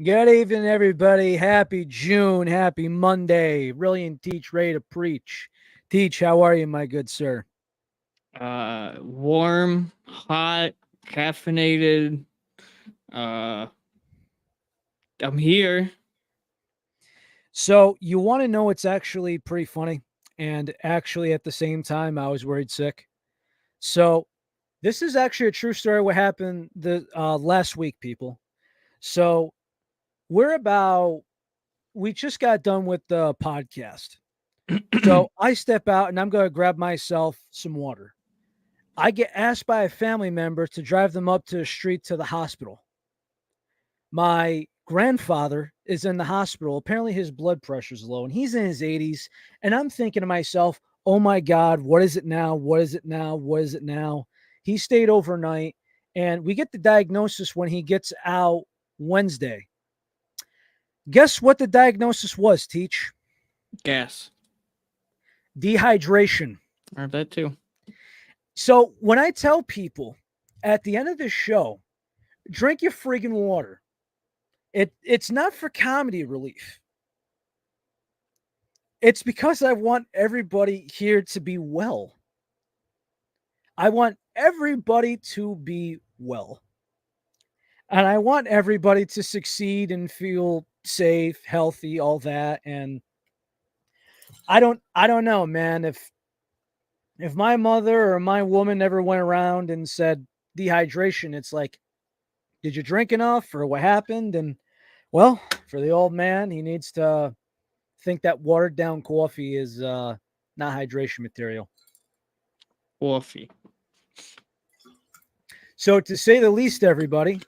Good evening, everybody. Happy June. Happy Monday. Brilliant Teach, ready to preach. Teach, how are you, my good sir? Warm, hot, caffeinated. Uh, I'm here. So, you want to know what's actually pretty funny? And actually, at the same time, I was worried sick. So, this is actually a true story. What happened the last week, people? So, we're about, we just got done with the podcast. So, I step out and I'm going to grab myself some water. I get asked by a family member to drive them up to the street to the hospital. My grandfather is in the hospital. Apparently, his blood pressure's low and he's in his 80s. And I'm thinking to myself, oh my God, what is it now? What is it now? What is it now? He stayed overnight and we get the diagnosis when he gets out Wednesday. Guess what the diagnosis was, Teach? Gas. Dehydration. I have that too. So when I tell people at the end of the show, drink your friggin' water, it's not for comedy relief. It's because I want everybody here to be well. I want everybody to be well. And I want everybody to succeed and feel safe, healthy, all that. And I don't know, man. If my mother or my woman ever went around and said dehydration, it's like, did you drink enough or what happened? And well, for the old man, he needs to think that watered down coffee is not hydration material. Coffee. So, to say the least, everybody,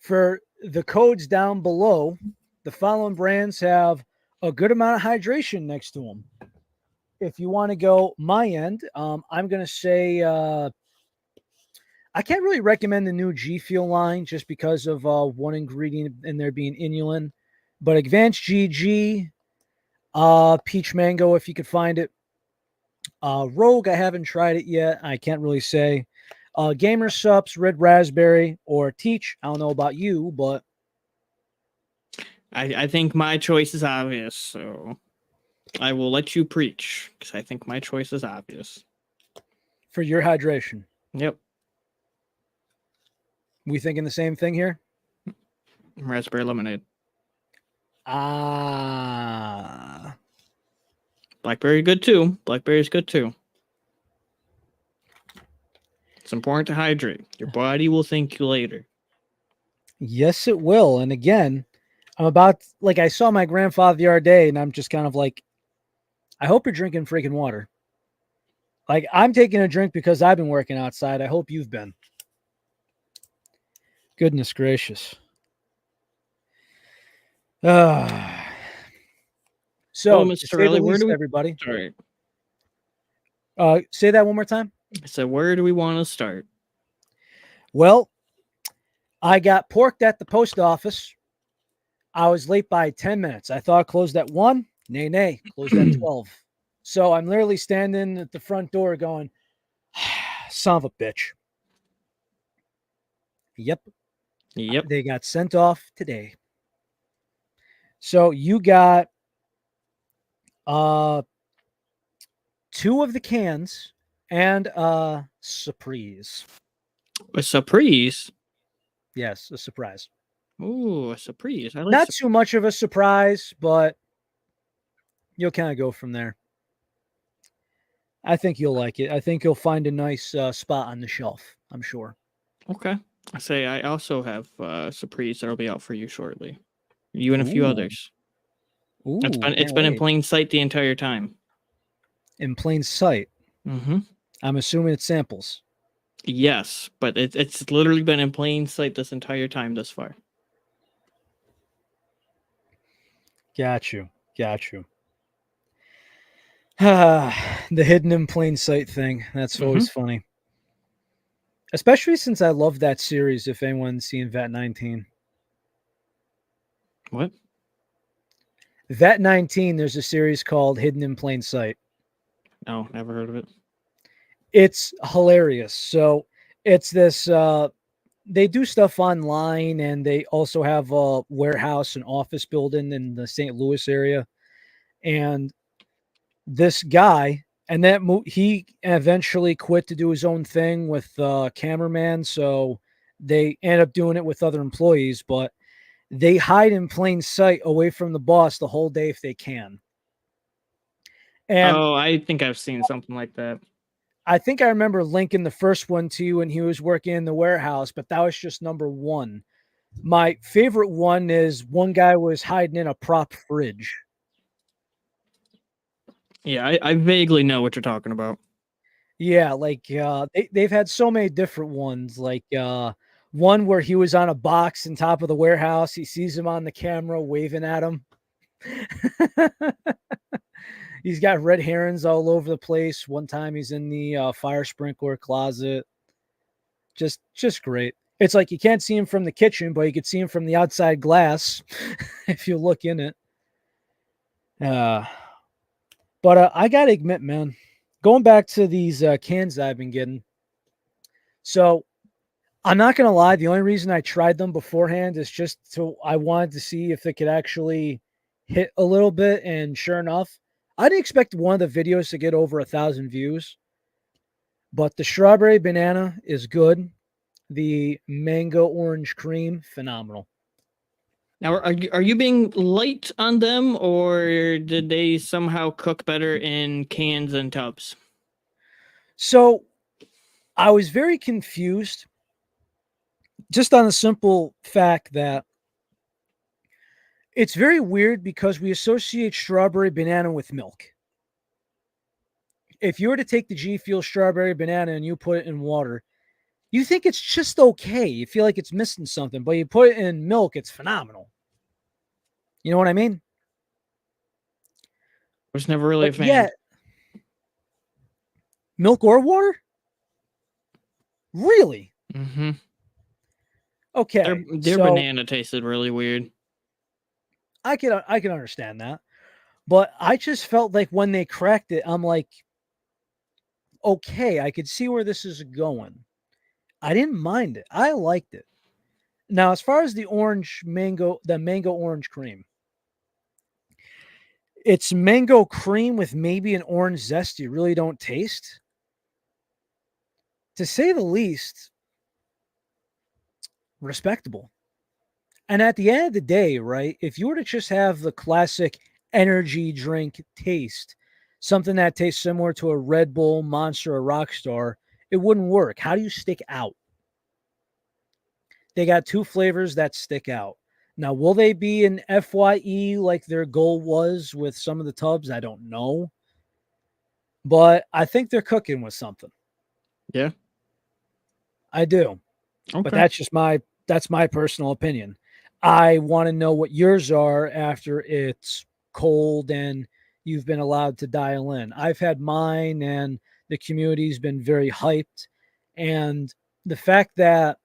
for the codes down below, the following brands have a good amount of hydration next to them. If you want to go my end, I'm going to say I can't really recommend the new G Fuel line just because of one ingredient in there being inulin. But Advanced GG, Peach Mango, if you could find it. Rogue, I haven't tried it yet. I can't really say. Gamer Sups, Red Raspberry, or Teach. I don't know about you, but I think my choice is obvious, so I will let you preach because I think my choice is obvious. for your hydration, Yep. we thinking the same thing here? Raspberry lemonade. Ah, Blackberry good too. Blackberry's good too. It's important to hydrate. Your body will thank you later. yes, it will. And again, I'm about like I saw my grandfather the other day, and I'm just kind of like, I hope you're drinking freaking water. Like I'm taking a drink because I've been working outside. I hope you've been. Goodness gracious. Uh, Well, so to Mr. say the Riley, where least, do we everybody. start? Say that one more time. So where do we want to start? Well, I got porked at the post office. I was late by 10 minutes. I thought it closed at 1. Nay, nay, closed at 12. So I'm literally standing at the front door going, son of a bitch. Yep. Yep. They got sent off today. So you got 2 of the cans and a surprise. A surprise. Yes, a surprise. Ooh, a surprise. I like Not too much of a surprise, but you'll kind of go from there. I think you'll like it. I think you'll find a nice spot on the shelf. I'm sure. Okay. I say I also have surprise that'll be out for you shortly. You and a few Ooh, others. It's ooh, been it's can't been in wait. plain sight the entire time. In plain sight. Mm-hmm. I'm assuming it's samples. Yes, but it's literally been in plain sight this entire time thus far. Got you. Got you. The hidden in plain sight thing. That's Mm-hmm. always funny. Especially since I love that series, if anyone's seen Vet 19. What? Vet 19, there's a series called Hidden in Plain Sight. No, never heard of it. It's hilarious. So it's this they do stuff online, and they also have a warehouse and office building in the St. Louis area. And this guy, and he eventually quit to do his own thing with cameraman. So they end up doing it with other employees, but they hide in plain sight away from the boss the whole day if they can. And Oh, I think I've seen something like that. I think I remember linking the first one to you when he was working in the warehouse, but that was just number one. My favorite one is one guy was hiding in a prop fridge. Yeah, I vaguely know what you're talking about. Yeah, like they've had so many different ones. Like one where he was on a box on top of the warehouse. He sees him on the camera waving at him. He's got red herrings all over the place. One time he's in the fire sprinkler closet. Just great. It's like you can't see him from the kitchen, but you could see him from the outside glass if you look in it. Uh, but I gotta admit, man, going back to these cans I've been getting. So I'm not gonna lie. The only reason I tried them beforehand is just so I wanted to see if it could actually hit a little bit. And sure enough, I didn't expect one of the videos to get over 1,000 views. But the strawberry banana is good. The mango orange cream, phenomenal. Now, are you being light on them, or did they somehow cook better in cans and tubs? So I was very confused just on the simple fact that it's very weird because we associate strawberry banana with milk. If you were to take the G Fuel strawberry banana and you put it in water, you think it's just okay. You feel like it's missing something, but you put it in milk, it's phenomenal. You know what I mean? I was never really a But fan. yet, milk or water? Really? Mm-hmm. Okay. Their So banana tasted really weird. I can understand that. But I just felt like when they cracked it, I'm like, okay, I could see where this is going. I didn't mind it. I liked it. Now, as far as the mango orange cream, it's mango cream with maybe an orange zest you really don't taste. To say the least, respectable. And at the end of the day, right, if you were to just have the classic energy drink taste, something that tastes similar to a Red Bull, Monster, or Rockstar, it wouldn't work. How do you stick out? They got two flavors that stick out. Now, will they be an FYE like their goal was with some of the tubs? I don't know. But I think they're cooking with something. Yeah. I do. But Okay. that's my personal opinion. I want to know what yours are after it's cold and you've been allowed to dial in. I've had mine and the community's been very hyped. And the fact that,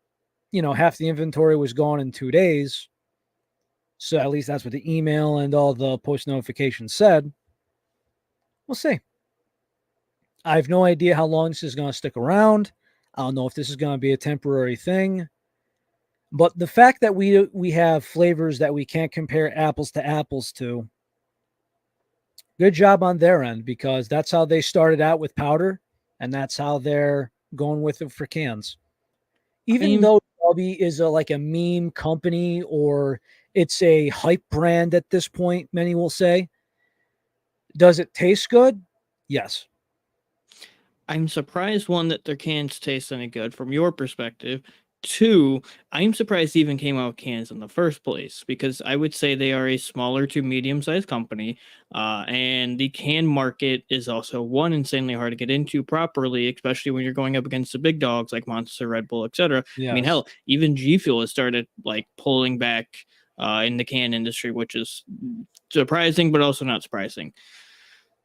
half the inventory was gone in 2 days. So at least that's what the email and all the post notifications said. We'll see. I have no idea how long this is going to stick around. I don't know if this is going to be a temporary thing. But the fact that we have flavors that we can't compare apples to apples to, good job on their end because that's how they started out with powder, and that's how they're going with it for cans. Even I'm though Dubby is like a meme company or it's a hype brand at this point, many will say, does it taste good? Yes. I'm surprised, one, that their cans taste any good from your perspective. Two, I'm surprised they even came out with cans in the first place, because I would say they are a smaller to medium sized company. And the can market is also, one, insanely hard to get into properly, especially when you're going up against the big dogs like Monster, Red Bull, etc. I mean, Yes. hell, even G Fuel has started like pulling back in the can industry, which is surprising, but also not surprising.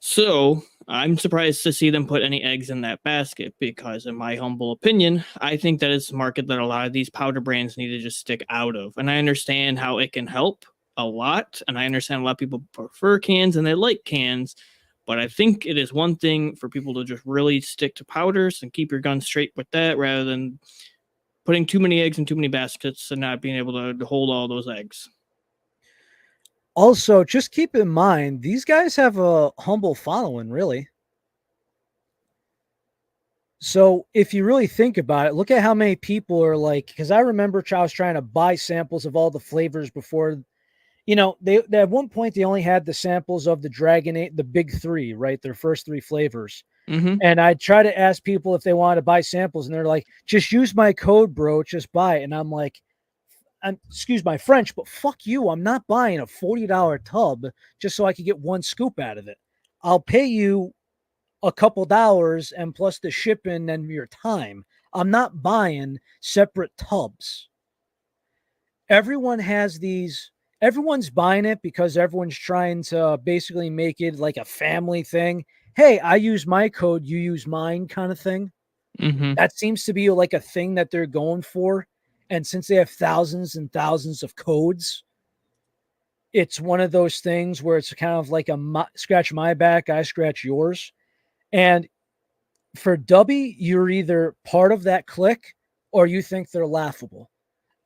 So I'm surprised to see them put any eggs in that basket because, in my humble opinion, I think that it's a market that a lot of these powder brands need to just stick out of. And I understand how it can help a lot. And I understand a lot of people prefer cans and they like cans. But I think it is one thing for people to just really stick to powders and keep your gun straight with that rather than putting too many eggs in too many baskets and not being able to hold all those eggs. Also, just keep in mind, these guys have a humble following, really. So if you really think about it, look at how many people are like, because I remember I was trying to buy samples of all the flavors before, they at one point they only had the samples of the Dragonade, the big three, right? Their first three flavors. Mm-hmm. And I try to ask people if they wanted to buy samples, and they're like, just use my code, bro, just buy it. And I'm like, excuse my French, but fuck you. I'm not buying a $40 tub just so I could get one scoop out of it. I'll pay you a couple dollars and plus the shipping and your time. I'm not buying separate tubs. Everyone's buying it because everyone's trying to basically make it like a family thing. Hey, I use my code, you use mine kind of thing. Mm-hmm. That seems to be like a thing that they're going for. And since they have thousands and thousands of codes, it's one of those things where it's kind of like scratch my back, I scratch yours. And for Dubby, you're either part of that clique or you think they're laughable.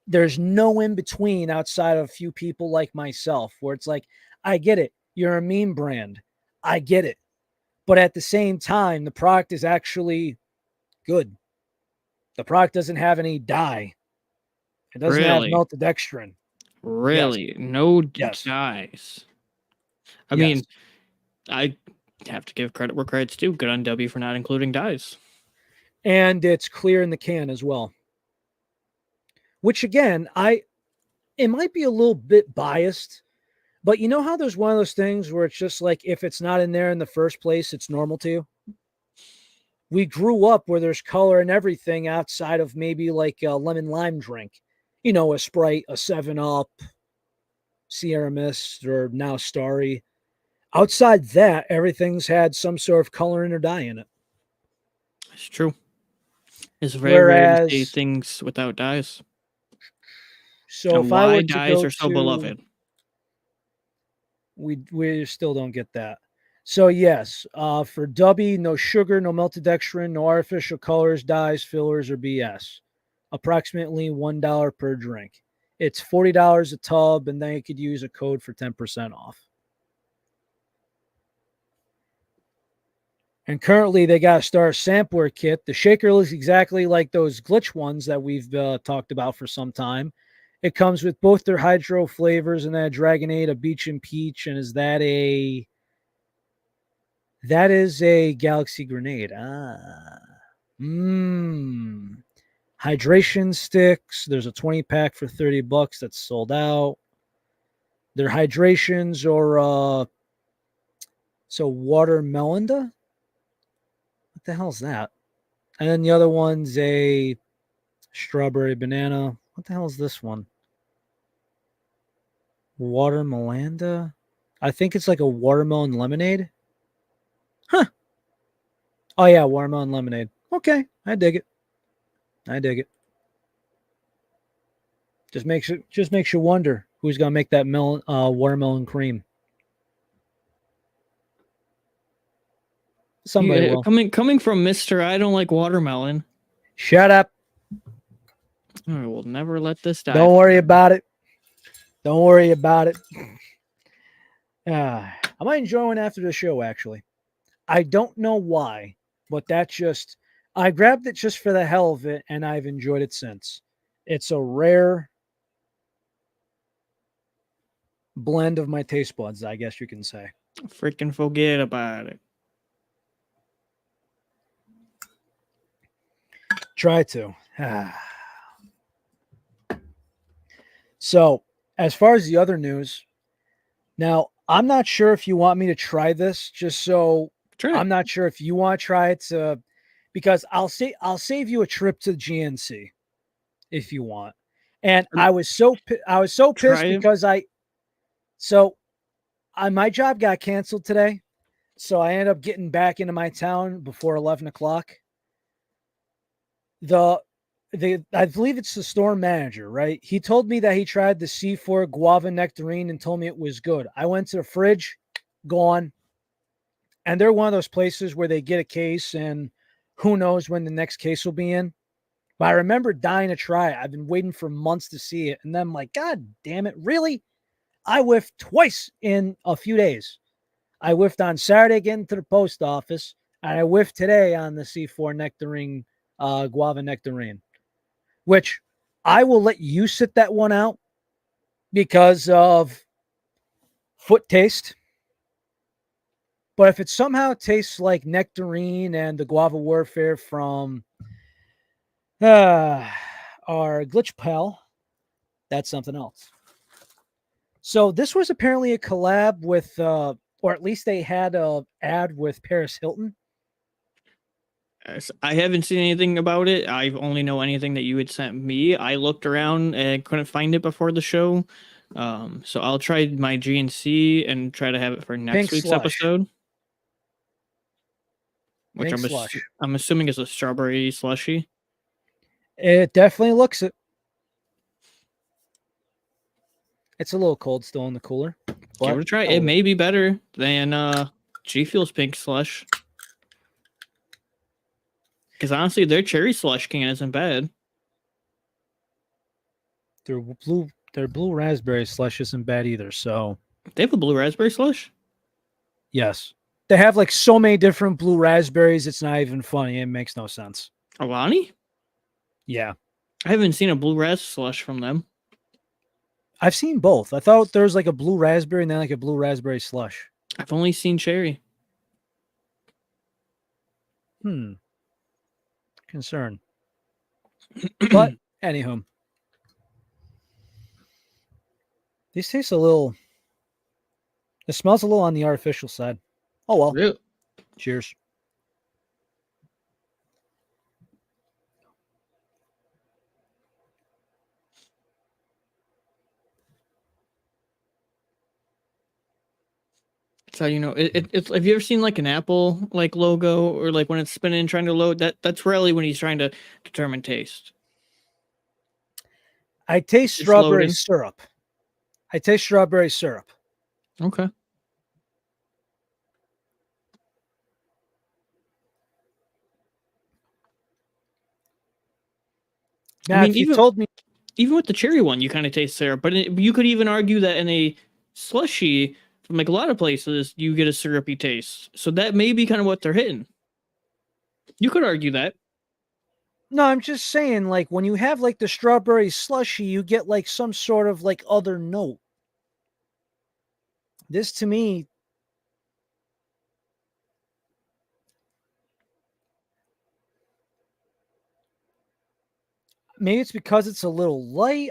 There's no in between outside of a few people like myself where it's like, I get it. You're a meme brand. I get it. But at the same time, the product is actually good. The product doesn't have any dye. It doesn't have Really? maltodextrin. Really? Yes. No Yes. dyes. I Yes. mean, I have to give credit where credit's due. Good on W for not including dyes. And it's clear in the can as well. Which again, it might be a little bit biased, but you know how there's one of those things where it's just like if it's not in there in the first place, it's normal to you? We grew up where there's color and everything outside of maybe like a lemon lime drink. A Sprite, a 7-Up, Sierra Mist, or now Starry. Outside that, everything's had some sort of coloring or dye in it. It's true. It's very rare to see Whereas, things without dyes. so And if I why were to dyes go are so to, beloved. we still don't get that. So yes, for Dubby, no sugar, no maltodextrin, no artificial colors, dyes, fillers, or BS. Approximately $1 per drink. It's $40 a tub, and then you could use a code for 10% off. And currently, they got a Star Sampler kit. The shaker looks exactly like those glitch ones that we've talked about for some time. It comes with both their hydro flavors and then a Dragonade, a Beach and Peach. And is that a... That is a Galaxy Grenade. Hydration sticks. There's a 20-pack for $30 that's sold out. Their hydrations are so water melinda. What the hell's that? And then the other one's a strawberry banana. What the hell is this one? Water melanda? I think it's like a watermelon lemonade. Huh. Oh yeah, watermelon lemonade. Okay, I dig it. I dig it. Just makes you wonder who's gonna make that watermelon cream. Somebody will. Coming from Mr. I don't like watermelon. Shut up. I will never let this die. Don't worry about it. Don't worry about it. I might enjoy one after the show, actually. I don't know why, but I grabbed it just for the hell of it, and I've enjoyed it since. It's a rare blend of my taste buds, I guess you can say. Freaking forget about it. Try to. So, as far as the other news, now I'm not sure if you want me to try this, just so I'm not sure if you want to try it because I'll save you a trip to GNC if you want. And I was so pissed because my job got canceled today, so I ended up getting back into my town before 11 o'clock. I believe it's the store manager, right? He told me that he tried the C4 guava nectarine and told me it was good. I went to the fridge, gone. And they're one of those places where they get a case and who knows when the next case will be in. But I remember dying to try it. I've been waiting for months to see it. And then I'm like, God damn it, really? I whiffed twice in a few days. I whiffed on Saturday getting to the post office, and I whiffed today on the C4 nectarine, guava nectarine, which I will let you sit that one out because of foot taste. But if it somehow tastes like nectarine and the guava warfare from our glitch pal, that's something else. So this was apparently a collab with, or at least they had a ad with Paris Hilton. I haven't seen anything about it. I only know anything that you had sent me. I looked around and couldn't find it before the show. So I'll try my GNC and try to have it for next Pink week's slush. episode. Which Pink slush. I'm assuming is a strawberry slushy. It definitely looks it. It's a little cold still in the cooler. But give it a try. It may be better than G Fuel's pink slush. Because honestly, their cherry slush can isn't bad. Their blue raspberry slush isn't bad either. So they have a blue raspberry slush. Yes, they have like so many different blue raspberries. It's not even funny. It makes no sense. Alani? Yeah, I haven't seen a blue ras slush from them. I've seen both. I thought there was like a blue raspberry and then like a blue raspberry slush. I've only seen cherry. Concern. But anywho, these taste a little. It smells a little on the artificial side. Oh well. Really? Cheers. So it's have you ever seen like an Apple like logo or like when it's spinning and trying to load that's really when he's trying to determine taste. I taste strawberry syrup. I taste strawberry syrup. Okay. Now, I mean, if you told me, even with the cherry one, you kind of taste syrup, but you could even argue that in a slushy from like a lot of places, you get a syrupy taste. So that may be kind of what they're hitting. You could argue that. No, I'm just saying, like, when you have like the strawberry slushy, you get like some sort of like other note. This to me, maybe it's because it's a little light.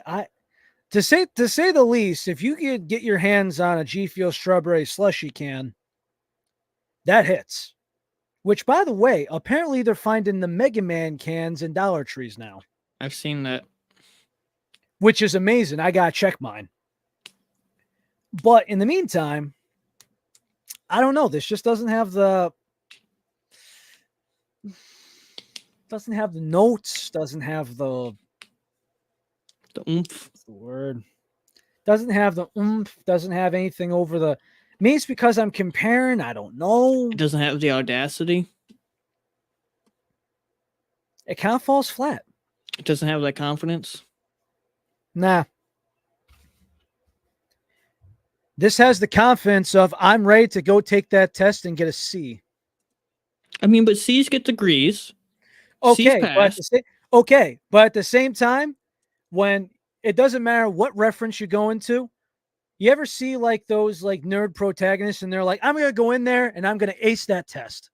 To say the least, if you could get your hands on a G Fuel strawberry slushy can, that hits. Which, by the way, apparently they're finding the Mega Man cans in Dollar Trees now. I've seen that. Which is amazing. I gotta check mine. But in the meantime, I don't know. This just doesn't have the notes. Doesn't have the oomph. What's the word? Doesn't have the oomph. Doesn't have anything over the. Maybe it's because I'm comparing. I don't know. It doesn't have the audacity. It kind of falls flat. It doesn't have that confidence. Nah. This has the confidence of I'm ready to go take that test and get a C. I mean, but C's get degrees. Okay, but at the same time, when it doesn't matter what reference you go into, you ever see like those like nerd protagonists and they're like, I'm going to go in there and I'm going to ace that test.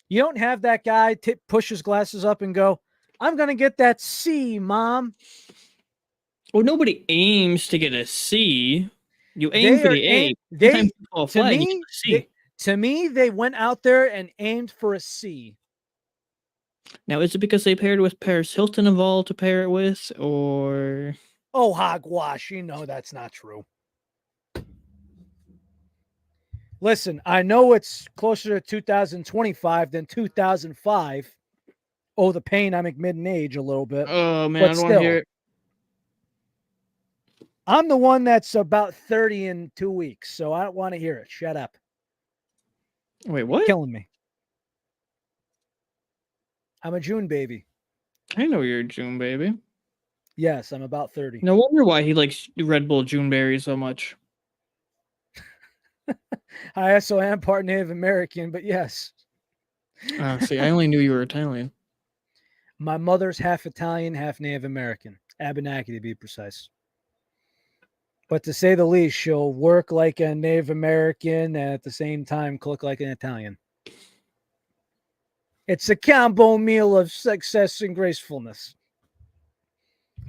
You don't have that guy push his glasses up and go, I'm going to get that C, Mom. Well, nobody aims to get a C. You aim for the A. To me, they went out there and aimed for a C. Now, is it because they paired with Paris Hilton of all to pair it with, or? Oh, hogwash! You know that's not true. Listen, I know it's closer to 2025 than 2005. Oh, the pain! I'm admitting age a little bit. Oh man, I don't want to hear it. I'm the one that's about 30 in 2 weeks, so I don't want to hear it. Shut up. Wait, what? Killing me. I'm a June baby. I know you're a June baby. Yes, I'm about 30. No wonder why he likes Red Bull June Berry so much. I also am part Native American, but yes. See, I only knew you were Italian. My mother's half Italian, half Native American. Abenaki, to be precise. But to say the least, she'll work like a Native American and at the same time cook like an Italian. It's a combo meal of success and gracefulness.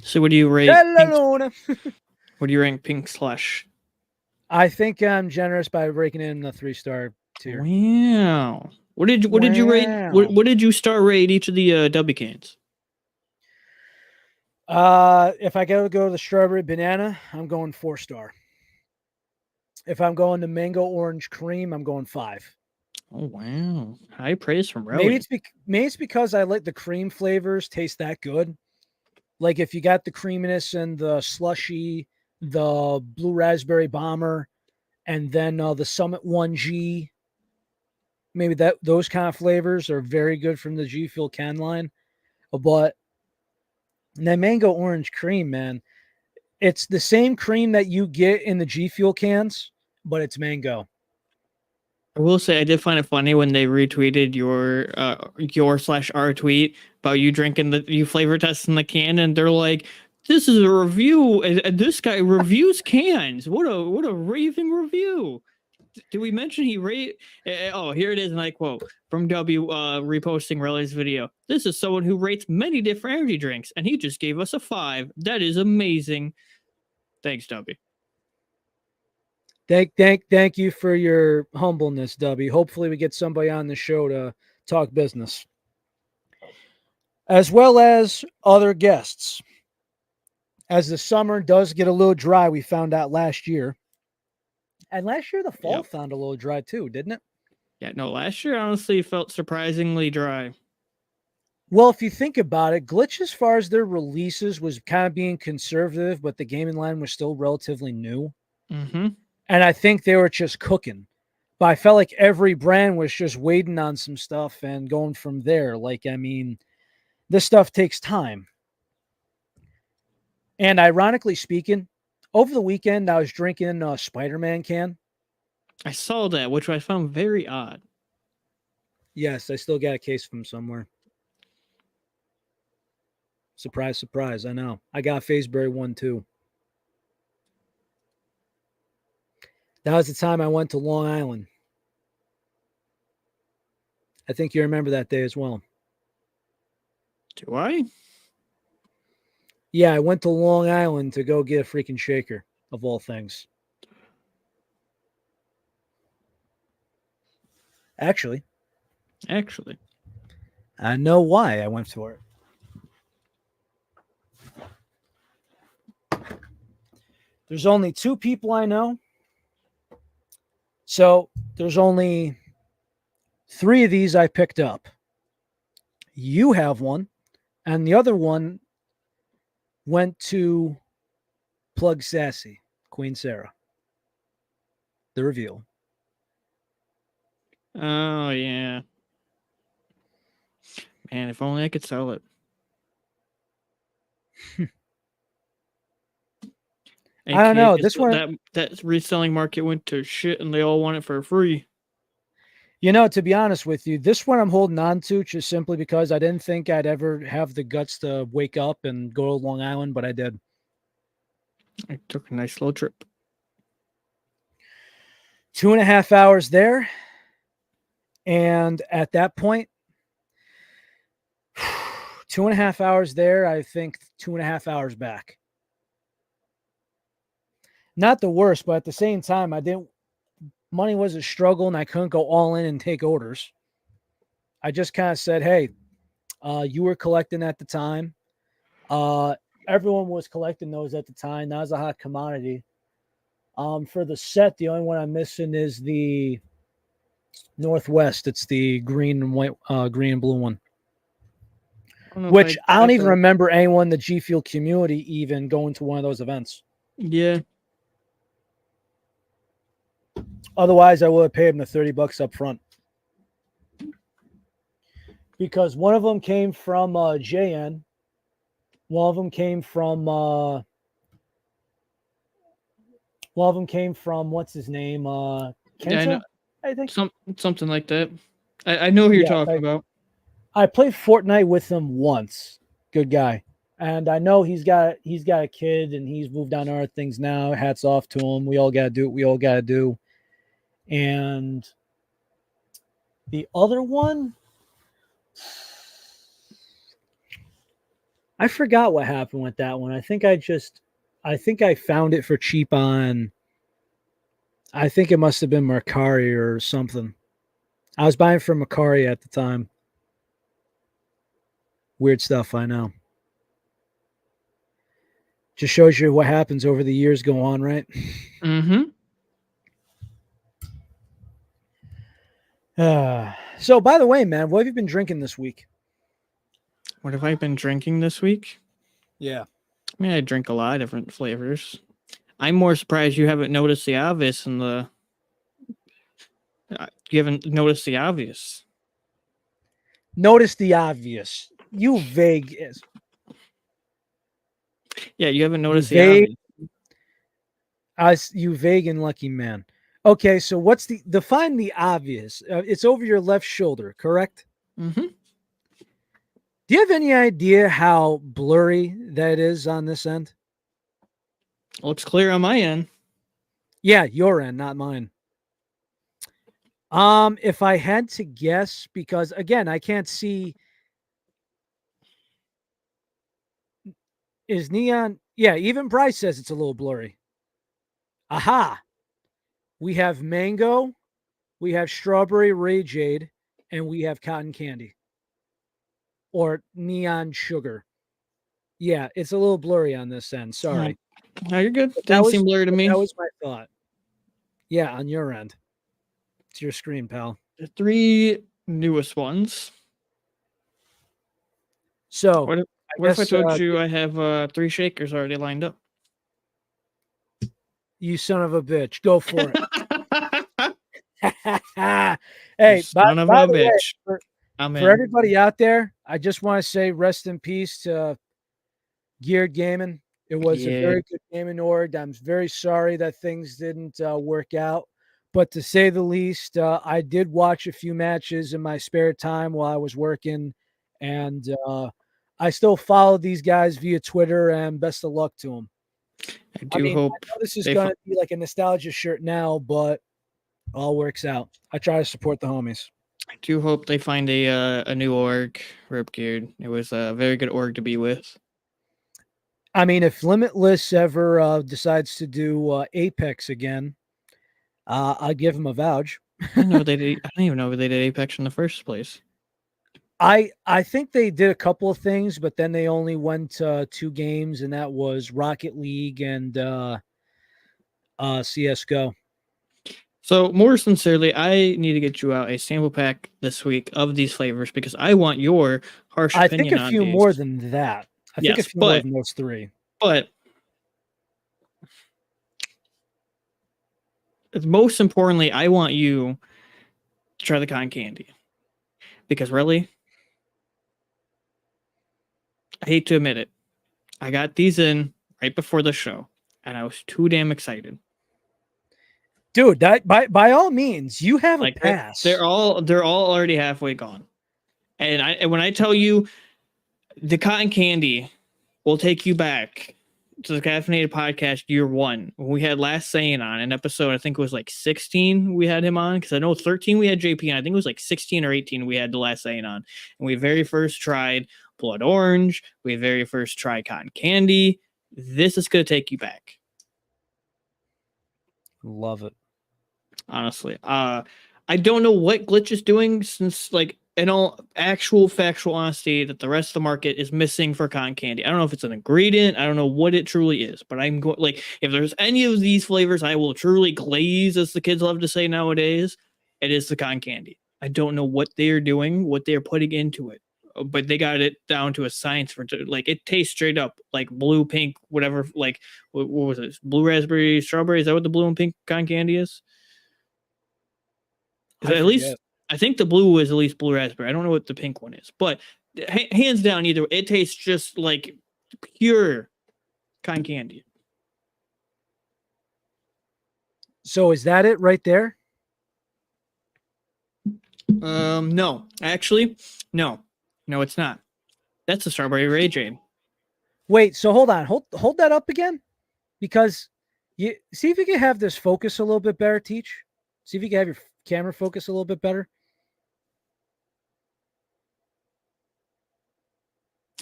So what do you rate? What do you rank Pink Splash? I think I'm generous by breaking in the 3-star tier. Wow. What did you rate? What did you star rate each of the Dubby cans? If I go to the strawberry banana, I'm going 4-star. If I'm going to mango orange cream, I'm going 5. Oh wow, high praise from Rowdy. Maybe it's because I like the cream flavors taste that good. Like if you got the creaminess and the slushy, the blue raspberry bomber, and then the Summit 1G, maybe those kind of flavors are very good from the G Fuel can line. But that mango orange cream, man, it's the same cream that you get in the G Fuel cans, but it's mango. I will say I did find it funny when they retweeted your /our tweet about you drinking you flavor testing the can, and they're like, "This is a review. And this guy reviews cans. What a raving review." Did we mention he rate? Oh, here it is, and I quote from W reposting Relly's video. This is someone who rates many different energy drinks, and he just gave us a 5. That is amazing. Thanks, W. Thank you for your humbleness, Dubby. Hopefully we get somebody on the show to talk business. As well as other guests. As the summer does get a little dry, we found out last year. And last year the fall found a little dry too, didn't it? Yeah, no, last year honestly felt surprisingly dry. Well, if you think about it, Glitch, as far as their releases, was kind of being conservative, but the gaming line was still relatively new. Mm-hmm. And I think they were just cooking. But I felt like every brand was just waiting on some stuff and going from there. Like, I mean, this stuff takes time. And ironically speaking, over the weekend, I was drinking a Spider-Man can. I saw that, which I found very odd. Yes, I still got a case from somewhere. Surprise, surprise. I know. I got a Fazeberry one too. That was the time I went to Long Island. I think you remember that day as well. Do I? Yeah, I went to Long Island to go get a freaking shaker, of all things. Actually, I know why I went for it. There's only 2 people I know. So there's only 3 of these I picked up. You have one, and the other one went to Plug Sassy, Queen Sarah. The reveal. Oh, yeah. Man, if only I could sell it. I don't know. This one, that reselling market went to shit, and they all want it for free. You know, to be honest with you, this one I'm holding on to just simply because I didn't think I'd ever have the guts to wake up and go to Long Island, but I did. I took a nice little trip. 2.5 hours there. And at that point, 2.5 hours there, I think 2.5 hours back. Not the worst, but at the same time, money was a struggle and I couldn't go all in and take orders. I just kind of said, hey, you were collecting at the time. Everyone was collecting those at the time. That was a hot commodity. For the set, the only one I'm missing is the Northwest. It's the green and white, green and blue one. Which I don't even remember anyone in the G Fuel community even going to one of those events. Yeah. Otherwise, I would have paid them the $30 up front. Because one of them came from JN, One of them came from. One of them came from what's his name? Yeah, I know Kenta, I think. something like that. I know who you're Yeah, talking about. I played Fortnite with him once. Good guy. And I know he's got a kid and he's moved on to other things now. Hats off to him. We all gotta do what we all gotta do. And the other one, I forgot what happened with that one. I think I found it for cheap on. I think it must have been Mercari or something. I was buying from Mercari at the time. Weird stuff, I know. Just shows you what happens over the years go on, right? Mm-hmm. So, by the way, man, what have you been drinking this week? What have I been drinking this week? Yeah. I mean, I drink a lot of different flavors. I'm more surprised you haven't noticed the obvious in the. You haven't noticed the obvious. Notice the obvious. You vague. Yeah, you haven't You noticed the vague. obvious. You vague and lucky man. Okay, so what's the define the obvious? It's over your left shoulder, correct? Mm-hmm. Do you have any idea how blurry that is on this end? Looks clear on my end. Yeah, your end, not mine. If I had to guess, because again, I can't see. Is neon? Yeah, even Bryce says it's a little blurry. Aha! We have mango, we have strawberry rageade, and we have cotton candy or neon sugar. Yeah, it's a little blurry on this end. Sorry. No, you're good. That Didn't was seem blurry to me. that was my thought. Yeah, on your end. It's your screen, pal. The three newest ones. So What if, I what if I guess told you I have 3 shakers already lined up? you son of a bitch, go for it. You Hey, son of by a the way, bitch. for, I'm for in. everybody out there, I just want to say rest in peace to Geared Gaming. It was a Yeah. very good gaming org. I'm very sorry that things didn't work out, but to say the least, I did watch a few matches in my spare time while I was working, and I still follow these guys via Twitter. And best of luck to them. I I do mean, I hope know this is they going to be like a nostalgia shirt now, but all works out. I try to support the homies. I do hope they find a new org, Rip Geared. It was a very good org to be with. I mean, if Limitless ever decides to do Apex again, I'll give him a vouch. I don't know they did. I don't even know if they did Apex in the first place. I think they did a couple of things, but then they only went to 2 games, and that was Rocket League and CS:GO. So more sincerely, I need to get you out a sample pack this week of these flavors because I want your harsh I think opinion a on few these. more than that. I think a Yes, few more than those 3. but most importantly, I want you to try the cotton candy because really, I hate to admit it, I got these in right before the show, and I was too damn excited. Dude, that by all means, you have a Like pass. they're all already halfway gone, and when I tell you the cotton candy will take you back to the Caffeinated Podcast year 1 when we had Last Saying on an episode. I think it was like 16 we had him on because I know 13 we had JP and I think it was like 16 or 18 we had the Last Saying on, and we very first tried Blood Orange. We very first tried Cotton Candy. This is going to take you back. Love it. Honestly, I don't know what Glitch is doing since, like, in all actual factual honesty, that the rest of the market is missing for cotton candy. I don't know if it's an ingredient. I don't know what it truly is, but I'm going, like, if there's any of these flavors I will truly glaze, as the kids love to say nowadays, it is the cotton candy. I don't know what they are doing, what they are putting into it, but they got it down to a science for, like, it tastes straight up like blue, pink, whatever. Like, what was it? Blue raspberry, strawberry. Is that what the blue and pink cotton candy is? At least I think the blue is at least blue raspberry. I don't know what the pink one is, but hands down, either it tastes just like pure cotton candy. So is that it right there? No, actually, no, it's not. That's the strawberry Ray Jane. Wait, so hold on. Hold that up again. Because you see if you can have this focus a little bit better, Teach. See if you can have your camera focus a little bit better.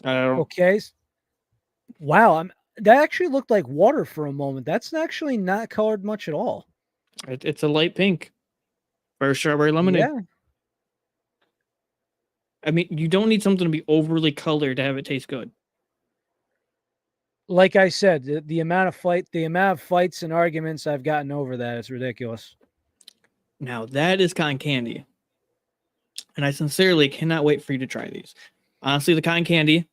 Okay. Wow, that actually looked like water for a moment. That's actually not colored much at all. It's a light pink for strawberry lemonade. Yeah. I mean, you don't need something to be overly colored to have it taste good. Like I said, the amount of fights and arguments I've gotten over that is ridiculous. Now that is cotton candy, and I sincerely cannot wait for you to try these. Honestly, the cotton candy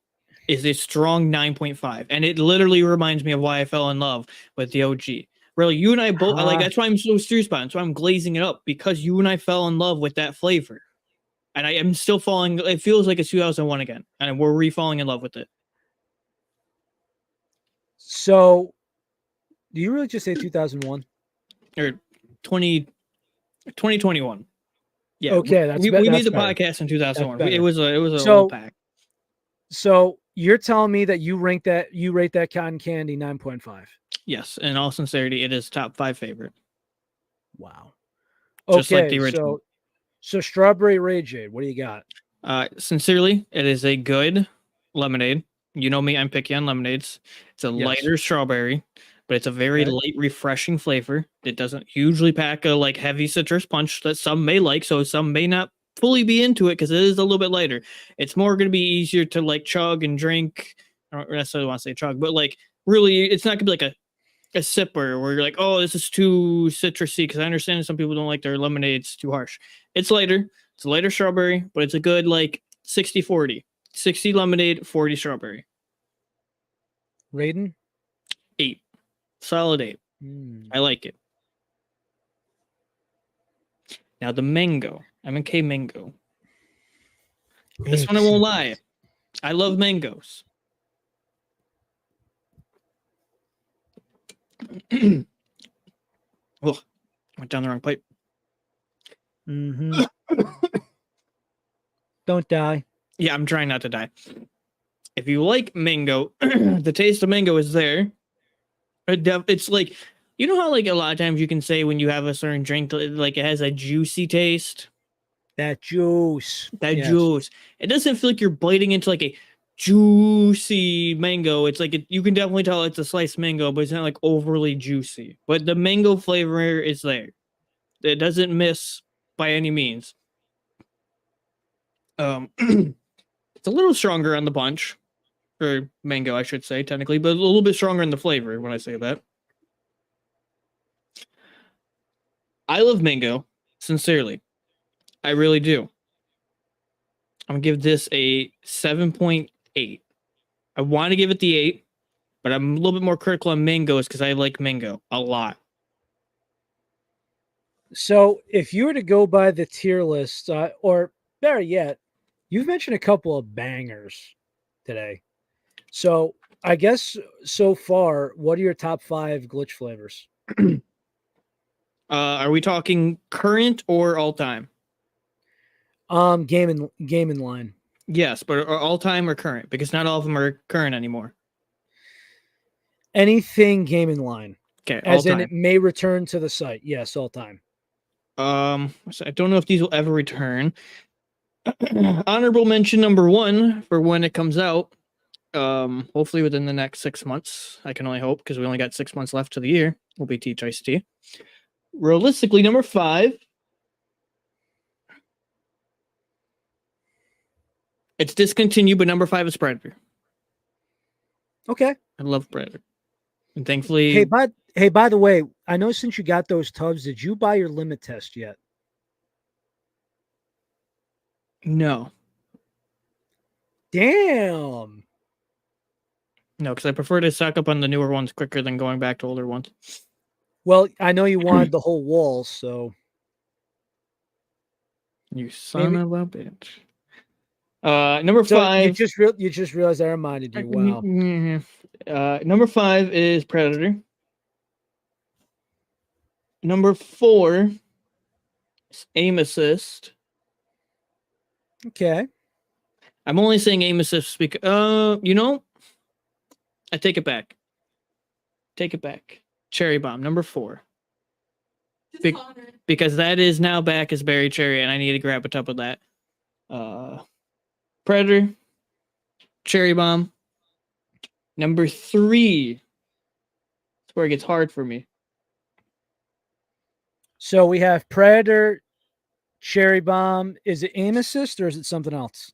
is a strong 9.5, and it literally reminds me of why I fell in love with the OG. Really, you and I both like. That's why I'm so serious about it. That's why I'm glazing it up, because you and I fell in love with that flavor, and I am still falling. It feels like it's 2001 again, and we're re-falling in love with it. So, do you really just say 2001 or 2021? Yeah. Okay, we made the podcast in 2001. It was a little pack. So you're telling me that you rate that cotton candy 9.5? Yes, in all sincerity, it is top 5 favorite. Wow. Just like the original. So strawberry Ray Jade, what do you got? Sincerely, it is a good lemonade. You know me, I'm picky on lemonades. It's a lighter strawberry, but it's a very light, refreshing flavor. It doesn't hugely pack a like heavy citrus punch that some may like, so some may not fully be into it because it is a little bit lighter. It's more going to be easier to like chug and drink. I don't necessarily want to say chug, but like really, it's not going to be like a sipper where you're like, oh, this is too citrusy, because I understand some people don't like their lemonades too harsh. It's lighter. It's a lighter strawberry, but it's a good like 60-40. 60 lemonade, 40 strawberry. Raiden? 8. Solid 8. I like it. Now the mango. M&K mango. This one I won't lie. I love mangoes. Oh, went down the wrong pipe. Don't die. Yeah, I'm trying not to die. If you like mango, the taste of mango is there. It's like, you know how like a lot of times you can say when you have a certain drink, like it has a juicy taste? That juice. Juice. It doesn't feel like you're biting into like a juicy mango. It's like you can definitely tell it's a sliced mango, but it's not like overly juicy. But the mango flavor is there. It doesn't miss by any means. It's a little stronger on the punch, or mango, I should say, technically, but a little bit stronger in the flavor when I say that. I love mango, sincerely. I really do. I'm gonna give this a 7.8. I want to give it the 8, but I'm a little bit more critical on mangoes because I like mango a lot. So if you were to go by the tier list, or better yet, you've mentioned a couple of bangers today. So I guess so far, what are your top 5 glitch flavors? Are we talking current or all time? Game in line. Yes, but all time or current, because not all of them are current anymore. Anything game in line. Okay, as in it may return to the site. Yes, all time. So I don't know if these will ever return. Honorable mention number 1 for when it comes out. Hopefully within the next 6 months. I can only hope, because we only got 6 months left to the year. Will be Teach Iced Tea. Realistically, number 5. It's discontinued, but number 5 is Predator. Okay. I love Predator. And thankfully... Hey, by the way, I know since you got those tubs, did you buy your limit test yet? No. Damn. No, because I prefer to stock up on the newer ones quicker than going back to older ones. Well, I know you wanted the whole wall, so... You son of a bitch. Number So you 5. just realized I reminded you. Wow. Number 5 is Predator. Number 4 is Aim Assist. Okay. I'm only saying Aim Assist because, I take it back. Take it back. Cherry Bomb, number 4. Because that is now back as Berry Cherry, and I need to grab a tub of that. Predator, Cherry Bomb. Number 3. That's where it gets hard for me. So we have Predator, Cherry Bomb. Is it Aim Assist or is it something else?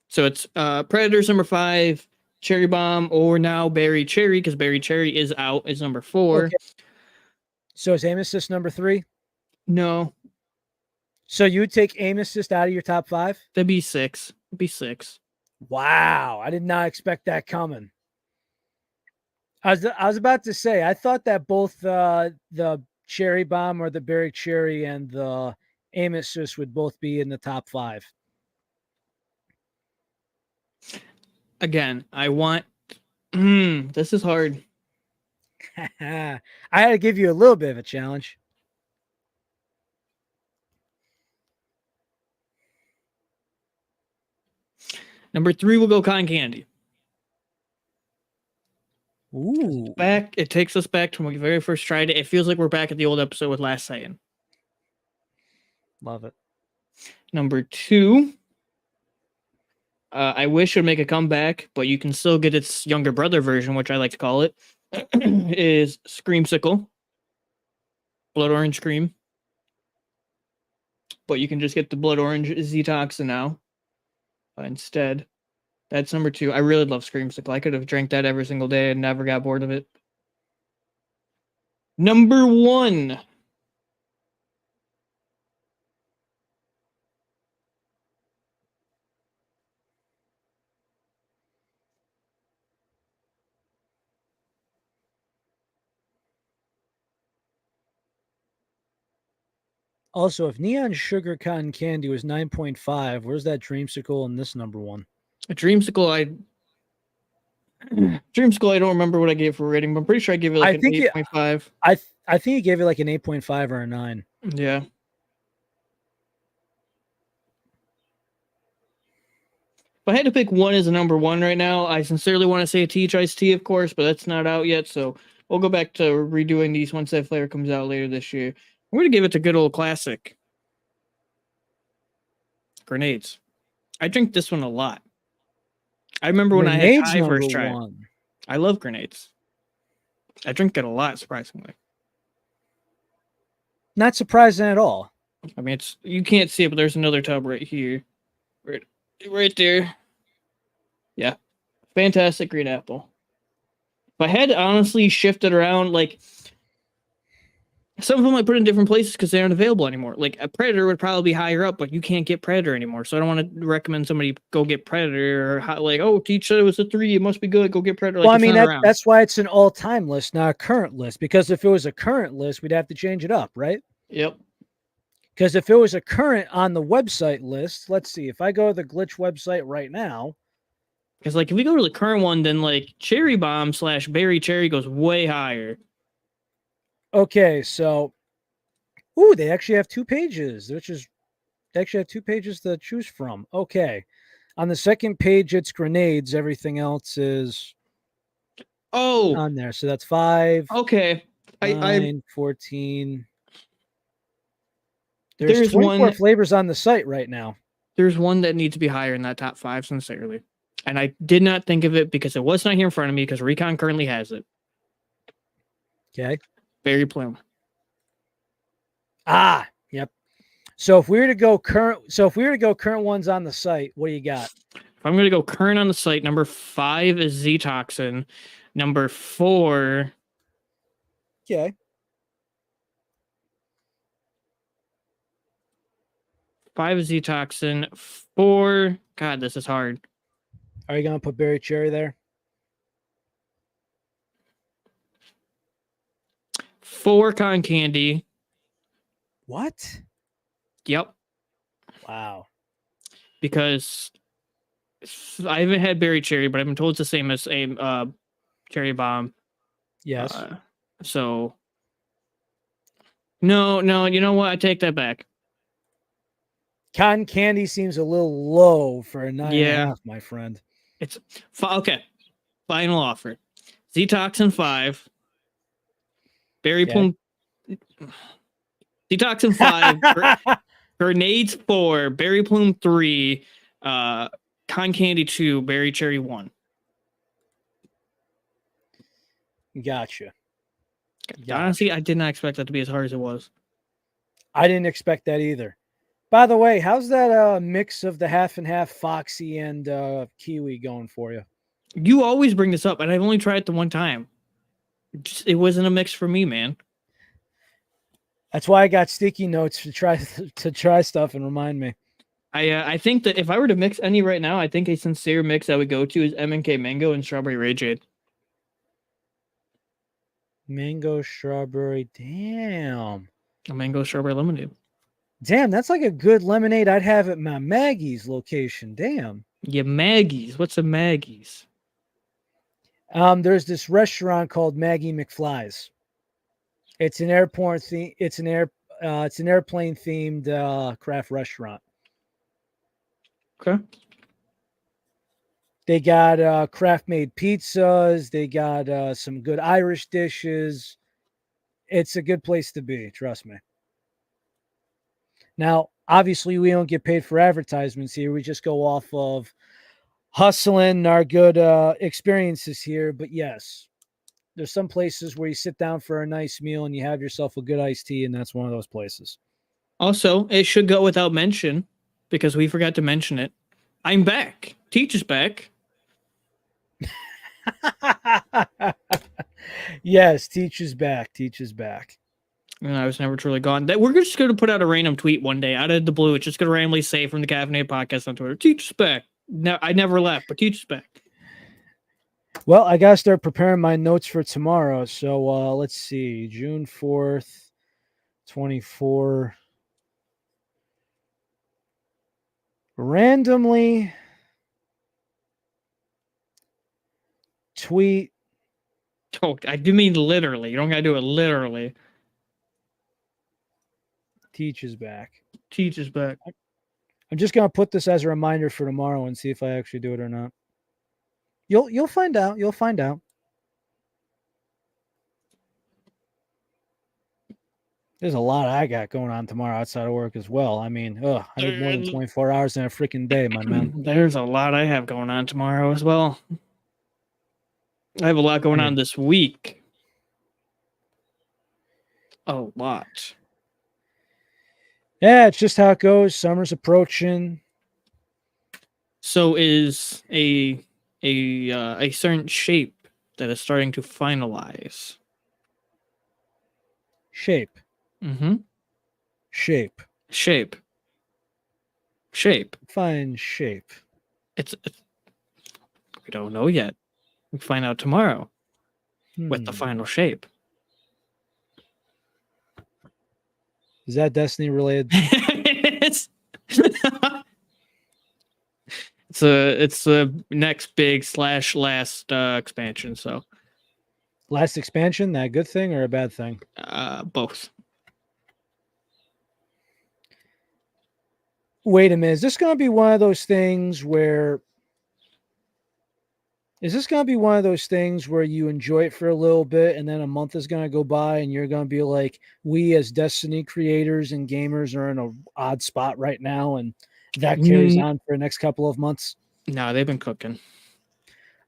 So it's Predator's number 5, Cherry Bomb, or now Berry Cherry, because Berry Cherry is out, is number 4. Okay. So is Aim Assist number 3? No. So you would take Aim Assist out of your top 5? That'd be 6. It'd be 6. Wow. I did not expect that coming. I was about to say, I thought that both the Cherry Bomb or the Berry Cherry and the Aim Assist would both be in the top 5. Again, I want. This is hard. I had to give you a little bit of a challenge. Number 3 will go Cotton Candy. Ooh. Back. It takes us back to when we very first tried it. It feels like we're back at the old episode with Last Saiyan. Love it. Number 2. I wish it would make a comeback, but you can still get its younger brother version, which I like to call it, is Screamsicle. Blood Orange Scream. But you can just get the Blood Orange Z-Toxin now instead. That's number 2. I really love Screamsicle. I could have drank that every single day and never got bored of it. Number 1. Also, if Neon Sugar Cotton Candy was 9.5, where's that Dreamsicle in this number 1? A Dreamsicle, I don't remember what I gave for rating, but I'm pretty sure I gave it like an 8.5. I think you gave it like an 8.5 or a 9. Yeah. If I had to pick one as a number 1 right now, I sincerely want to say a Teach Iced Tea, of course, but that's not out yet, so we'll go back to redoing these once that flavor comes out later this year. We're going to give it to good old classic. Grenades. I drink this one a lot. I remember when I had Kai first try. I love grenades. I drink it a lot, surprisingly. Not surprising at all. I mean, you can't see it, but there's another tub right here. Right there. Yeah. Fantastic green apple. If I had to honestly shift it around, like, some of them I put in different places because they aren't available anymore. Like, a Predator would probably be higher up, but you can't get Predator anymore. So I don't want to recommend somebody go get Predator or like, oh, Teach said it was a 3. It must be good. Go get Predator. Like, well, I mean, that's why it's an all-time list, not a current list. Because if it was a current list, we'd have to change it up, right? Yep. Because if it was a current on the website list, let's see. If I go to the Glitch website right now. Because, like, if we go to the current one, then, like, Cherry Bomb / Berry Cherry goes way higher. Okay, so. Ooh, they actually have 2 pages, they actually have 2 pages to choose from. Okay. On the second page, it's grenades. Everything else is on there. So that's 5. Okay. 9, 14. There's 24 flavors on the site right now. There's one that needs to be higher in that top 5, sincerely. And I did not think of it because it was not here in front of me because Recon currently has it. Okay. Berry Plume. Ah, yep. So if we were to go current ones on the site, what do you got? If I'm going to go current on the site, number 5 is Z-Toxin. Number 4. Okay. 5 is Z-Toxin. 4. God, this is hard. Are you going to put Berry Cherry there? 4 Cotton Candy. What? Yep. Wow. because I haven't had berry cherry, but I've been told it's the same as a cherry bomb. Yes. So no, you know what? I take that back. Cotton candy seems a little low for a 9.5, Yeah. my friend. It's okay. Final offer: Zetoxin 5, berry plume, Zetoxin 5, grenades 4, berry plume 3, con candy 2, berry cherry 1. Gotcha. Honestly, I did not expect that to be as hard as it was. I didn't expect that either. By the way, how's that mix of the half and half Foxy and Kiwi going for you? You always bring this up, and I've only tried it the one time. It wasn't a mix for me, man. That's why I got sticky notes to try stuff and remind me. I think that if I were to mix any right now, I think a sincere mix I would go to is M&K Mango and Strawberry Rageade. Mango, strawberry, damn. A mango strawberry lemonade. Damn, that's like a good lemonade I'd have at my Maggie's location. Damn. Yeah, Maggie's. What's a Maggie's? There's this restaurant called Maggie McFly's. It's an airplane themed craft restaurant. Okay. They got craft made pizzas. They got some good Irish dishes. It's a good place to be, trust me. Now, obviously, we don't get paid for advertisements here. We just go off of hustling our good experiences here. But yes, there's some places where you sit down for a nice meal and you have yourself a good iced tea, and that's one of those places. Also, it should go without mention because we forgot to mention it. I'm back. Teach is back. Yes, Teach is back. Teach is back. And I was never truly gone. We're just going to put out a random tweet one day out of the blue. It's just going to randomly say from the Caffeinated Podcast on Twitter, Teach is back. No, I never left, but Teach is back. Well, I got to start preparing my notes for tomorrow. So let's see. June 4th, 24. Randomly tweet. Oh, I do mean literally. You don't got to do it literally. Teach is back. Teach is back. I'm just going to put this as a reminder for tomorrow and see if I actually do it or not. You'll find out. You'll find out. There's a lot I got going on tomorrow outside of work as well. I mean, I need more than 24 hours in a freaking day, my man. There's a lot I have going on tomorrow as well. I have a lot going on this week. A lot. Yeah, it's just how it goes. Summer's approaching. So is a certain shape that is starting to finalize. Shape. Mm-hmm. Shape. Fine shape. It's we don't know yet. We find out tomorrow with the final shape. Is that Destiny related? It's the next big / last expansion. So Last expansion, that a good thing or a bad thing? Both. Wait a minute. Is this going to be one of those things where you enjoy it for a little bit and then a month is going to go by and you're going to be like, we as Destiny creators and gamers are in an odd spot right now and that carries on for the next couple of months? No, they've been cooking.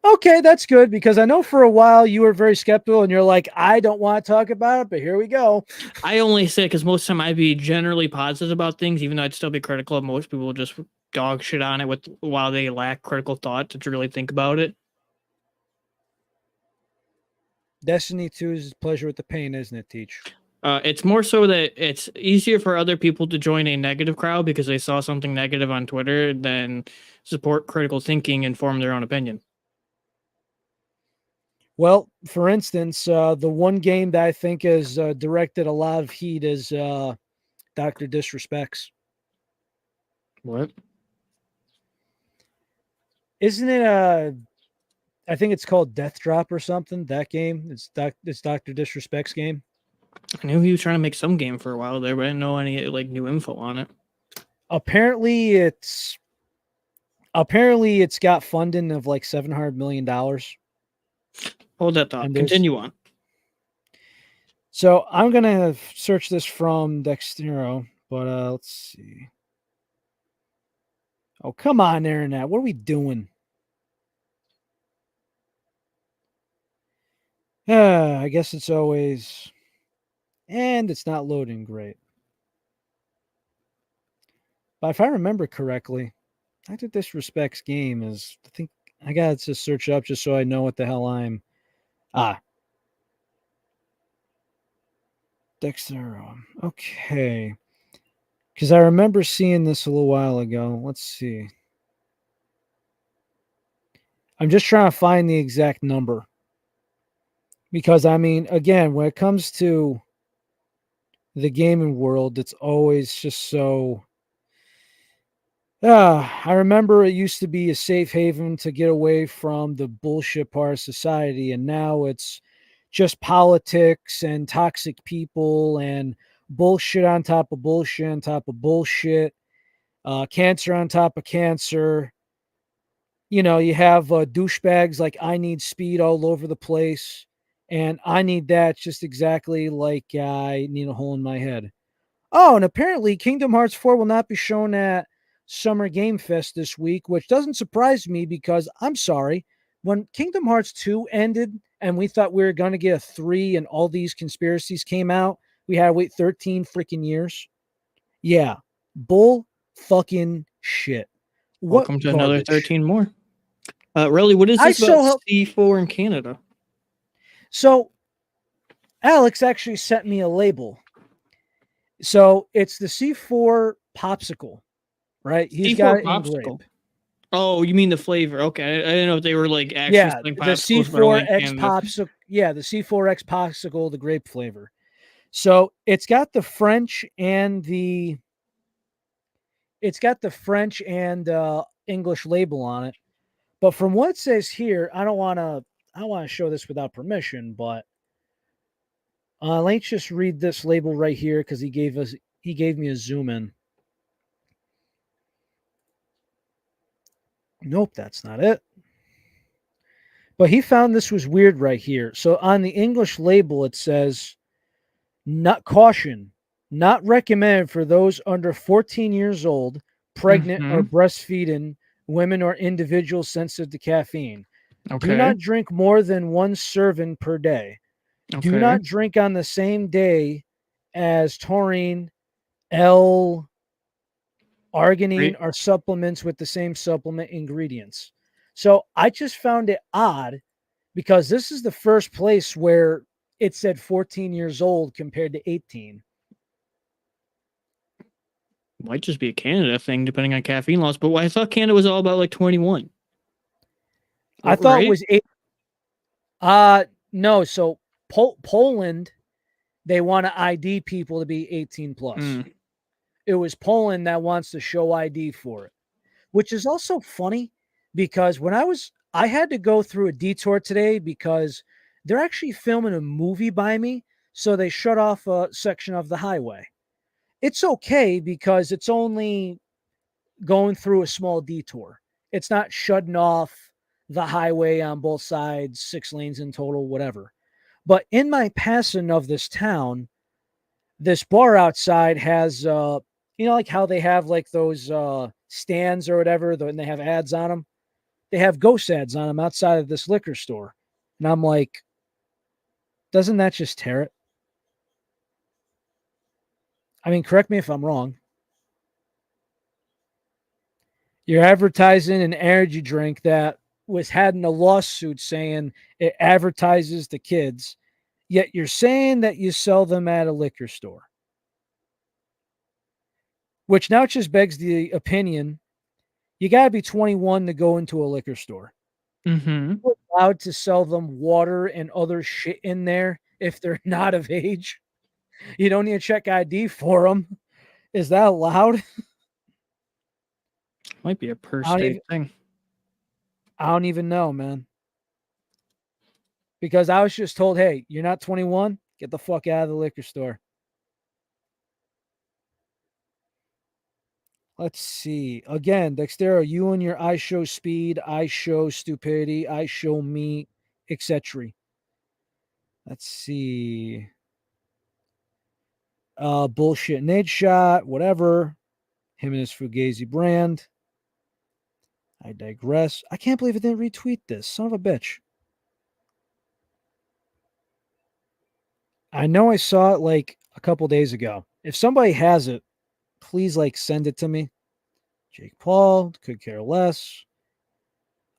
Okay, that's good because I know for a while you were very skeptical and you're like, I don't want to talk about it, but here we go. I only say because most of the time I'd be generally positive about things, even though I'd still be critical of most people just dog shit on it while they lack critical thought to really think about it. Destiny 2 is pleasure with the pain, isn't it, Teach? It's more so that it's easier for other people to join a negative crowd because they saw something negative on Twitter than support critical thinking and form their own opinion. Well, for instance, the one game that I think has directed a lot of heat is Dr. Disrespects. What? Isn't it I think it's called Death Drop or something. That game. It's Doctor Disrespect's game. I knew he was trying to make some game for a while there, but I didn't know any like new info on it. Apparently, it's got funding of like $700 million. Hold that thought. And Continue on. so I'm gonna search this from Dextero, but let's see. Oh, come on, internet. What are we doing? I guess it's always, and it's not loading great. But if I remember correctly, Dr. Disrespect's game is, I think I got to search up just so I know what the hell I'm. Dexter. Okay. Because I remember seeing this a little while ago. Let's see. I'm just trying to find the exact number. Because, I mean, again, when it comes to the gaming world, it's always just so. I remember it used to be a safe haven to get away from the bullshit part of society, and now it's just politics and toxic people and bullshit on top of bullshit on top of bullshit, cancer on top of cancer. You know, you have douchebags like I Need Speed all over the place, and I Need That just exactly like I need a hole in my head. Oh, and apparently Kingdom Hearts 4 will not be shown at Summer Game Fest this week, which doesn't surprise me because I'm sorry. When Kingdom Hearts 2 ended and we thought we were going to get a 3 and all these conspiracies came out, we had to wait 13 freaking years. Yeah. Bull fucking shit. What Welcome to another garbage. 13 more. Really, what is this about C4 in Canada? So, Alex actually sent me a label. So, it's the C4 popsicle, right? He's got it engraved. Oh, you mean the flavor? Okay, I didn't know if they were like actually Yeah, the C4X popsicle. Yeah, the C4X popsicle, the grape flavor. So it's got the French and the English label on it. But from what it says here, I don't want to show this without permission, but let's just read this label right here because he gave me a zoom in. Nope, that's not it. But he found this was weird right here. So on the English label, it says, not caution, not recommended for those under 14 years old, pregnant or breastfeeding, women or individuals sensitive to caffeine. Okay. Do not drink more than one serving per day. Okay. Do not drink on the same day as taurine, L, arginine are supplements with the same supplement ingredients. So I just found it odd because this is the first place where it said 14 years old compared to 18. Might just be a Canada thing depending on caffeine laws, but I thought Canada was all about like 21. I thought it was 8. No, so Poland, they want to ID people to be 18 plus. It was Poland that wants to show ID for it, which is also funny because when I had to go through a detour today because they're actually filming a movie by me. So they shut off a section of the highway. It's okay because it's only going through a small detour. It's not shutting off the highway on both sides, 6 lanes in total, whatever. But in my passing of this town, this bar outside has, like how they have like those stands or whatever, and they have ads on them. They have ghost ads on them outside of this liquor store. And I'm like, doesn't that just tear it? I mean, correct me if I'm wrong. You're advertising an energy drink that was had in a lawsuit saying it advertises to kids, yet you're saying that you sell them at a liquor store. Which now just begs the opinion, you got to be 21 to go into a liquor store. You're allowed to sell them water and other shit in there if they're not of age. You don't need to check ID for them. Is that allowed? Might be a per state thing. I don't even know, man. Because I was just told, hey, you're not 21, get the fuck out of the liquor store. Let's see. Again, Dextero, you and your I show speed, I show stupidity, I show me, etc. Let's see. Bullshit Nate shot, whatever. Him and his Fugazi brand. I digress. I can't believe I didn't retweet this. Son of a bitch. I know I saw it like a couple days ago. If somebody has it, please like send it to me. Jake Paul, could care less.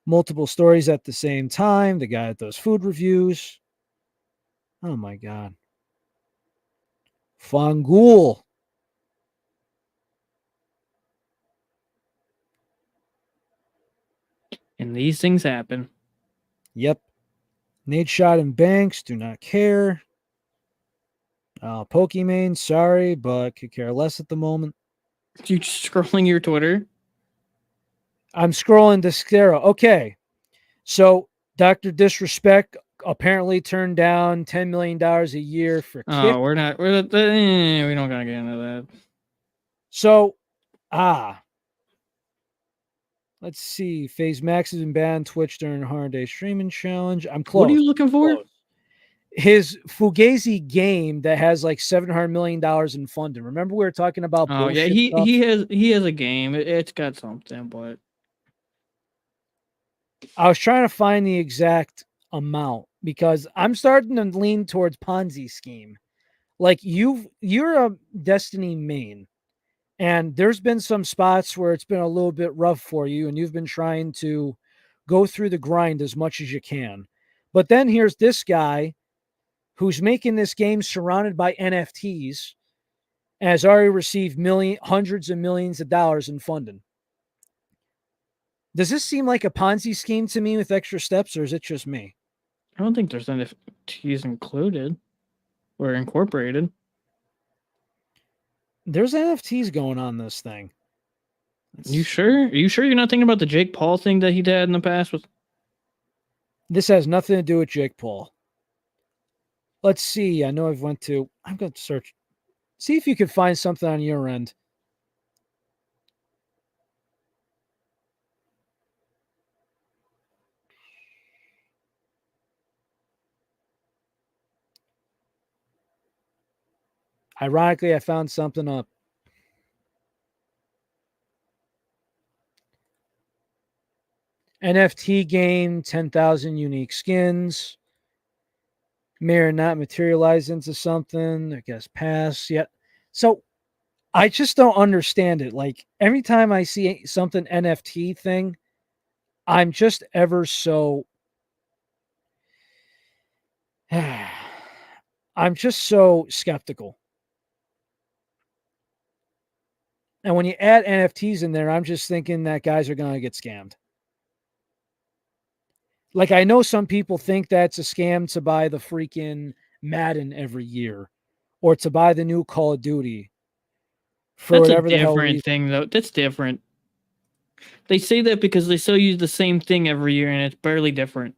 Multiple stories at the same time. The guy that does food reviews. Oh my God. Fangool. And these things happen. Yep. Nate shot and Banks. Do not care. Pokimane, sorry, but could care less at the moment. You just scrolling your Twitter? I'm scrolling to Scaro. Okay. So Dr. Disrespect apparently turned down $10 million a year for Kick. Oh, we don't gotta get into that. So, let's see. FaZe Max has been banned Twitch during the 100-day streaming challenge. I'm close. What are you looking for? Close. His Fugazi game that has like $700 million in funding. Remember we were talking about Oh yeah, bullshit stuff? he has a game. It's got something, but I was trying to find the exact amount because I'm starting to lean towards Ponzi scheme. Like you're a Destiny main, and there's been some spots where it's been a little bit rough for you, and you've been trying to go through the grind as much as you can. But then here's this guy who's making this game surrounded by NFTs and has already received hundreds of millions of dollars in funding. Does this seem like a Ponzi scheme to me with extra steps, or is it just me? I don't think there's NFTs included or incorporated. There's NFTs going on this thing. You sure? Are you sure you're not thinking about the Jake Paul thing that he did in the past? This has nothing to do with Jake Paul. Let's see. I know I'm going to search. See if you can find something on your end. Ironically, I found something up. NFT game, 10,000 unique skins. May or not materialize into something. I guess pass yet. So I just don't understand it. Like every time I see something NFT thing, I'm just ever so I'm just so skeptical. And when you add NFTs in there, I'm just thinking that guys are going to get scammed. Like I know some people think that's a scam to buy the freaking Madden every year or to buy the new Call of Duty for That's whatever a the hell different reason. thing, though. That's different. They say that because they sell you the same thing every year, and it's barely different.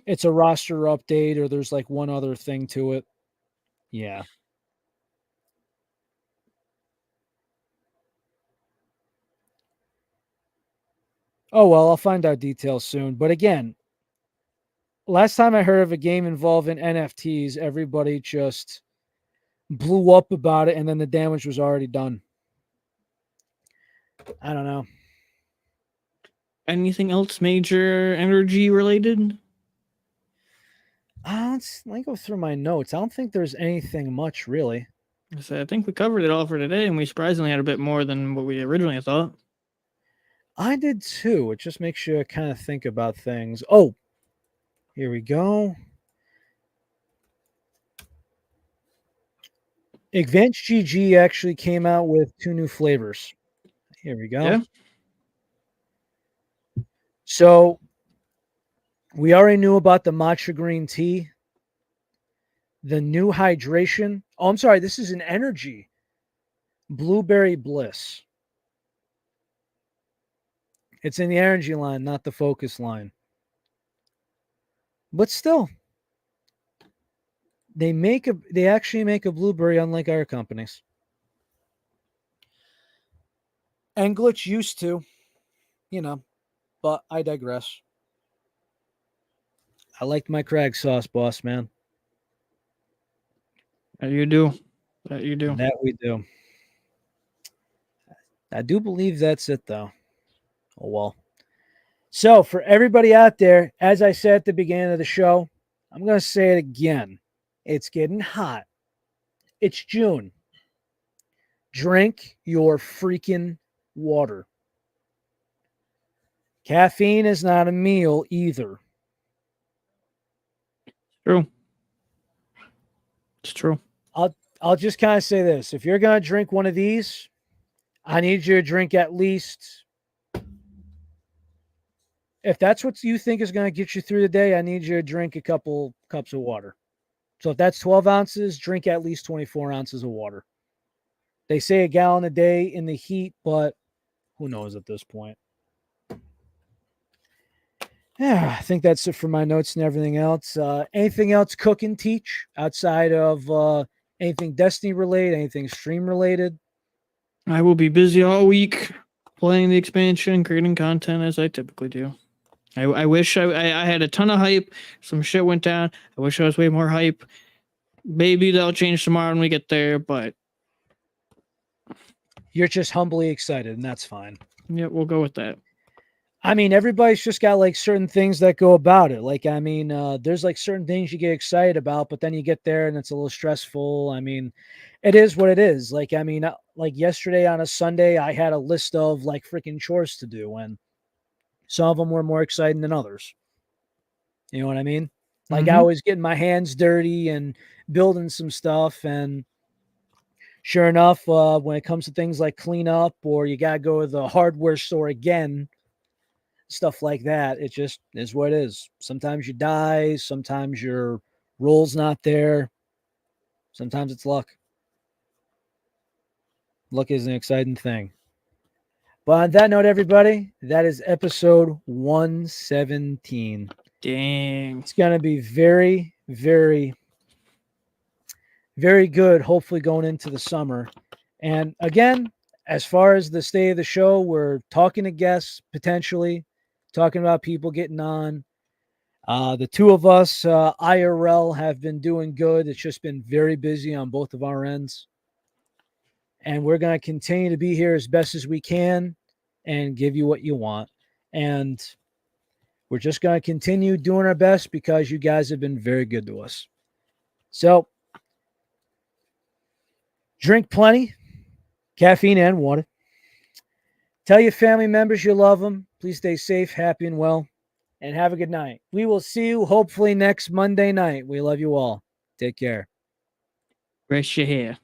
It's a roster update, or there's like one other thing to it. Yeah. Oh, well, I'll find out details soon. But again, last time I heard of a game involving NFTs, everybody just blew up about it, and then the damage was already done. I don't know. Anything else major energy related? Let me go through my notes. I don't think there's anything much really. I think we covered it all for today, and we surprisingly had a bit more than what we originally thought. I did too. It just makes you kind of think about things. Oh, here we go. Advanced GG actually came out with 2 new flavors. Here we go. Yeah. So we already knew about the matcha green tea, the new hydration. Oh, I'm sorry. This is an energy. Blueberry Bliss. It's in the energy line, not the focus line. But still, they actually make a blueberry unlike our companies. And Glitch used to, but I digress. I like my crag sauce, boss man. That you do. That you do. That we do. I do believe that's it, though. Oh, well. So, for everybody out there, as I said at the beginning of the show, I'm going to say it again. It's getting hot. It's June. Drink your freaking water. Caffeine is not a meal either. True. It's true. I'll just kind of say this. If you're going to drink one of these, I need you to drink at least, if that's what you think is going to get you through the day, I need you to drink a couple cups of water. So if that's 12 ounces, drink at least 24 ounces of water. They say a gallon a day in the heat, but who knows at this point. Yeah, I think that's it for my notes and everything else. Anything else cooking, Teach, outside of anything Destiny related, anything stream related? I will be busy all week playing the expansion, creating content as I typically do. I wish I had a ton of hype. Some shit went down. I wish I was way more hype. Maybe that'll change tomorrow when we get there, but You're just humbly excited, and that's fine. yeah, we'll go with that. I mean, everybody's just got like certain things that go about it. Like, I mean, there's like certain things you get excited about, but then you get there and it's a little stressful. I mean, it is what it is. Like, I mean, like yesterday on a Sunday, I had a list of like freaking chores to do, and some of them were more exciting than others. You know what I mean? Like, I was getting my hands dirty and building some stuff. And sure enough, when it comes to things like cleanup or you got to go to the hardware store again, stuff like that, it just is what it is. Sometimes you die, sometimes your roll's not there, sometimes it's luck. Luck is an exciting thing. But on that note, everybody, that is episode 117. Dang. It's going to be very, very, very good, hopefully going into the summer. And again, as far as the state of the show, we're talking to guests, potentially talking about people getting on. The two of us, IRL, have been doing good. It's just been very busy on both of our ends. And we're going to continue to be here as best as we can and give you what you want. And we're just going to continue doing our best because you guys have been very good to us. So, drink plenty, caffeine and water. Tell your family members you love them. Please stay safe, happy, and well. And have a good night. We will see you hopefully next Monday night. We love you all. Take care. Rest your hair.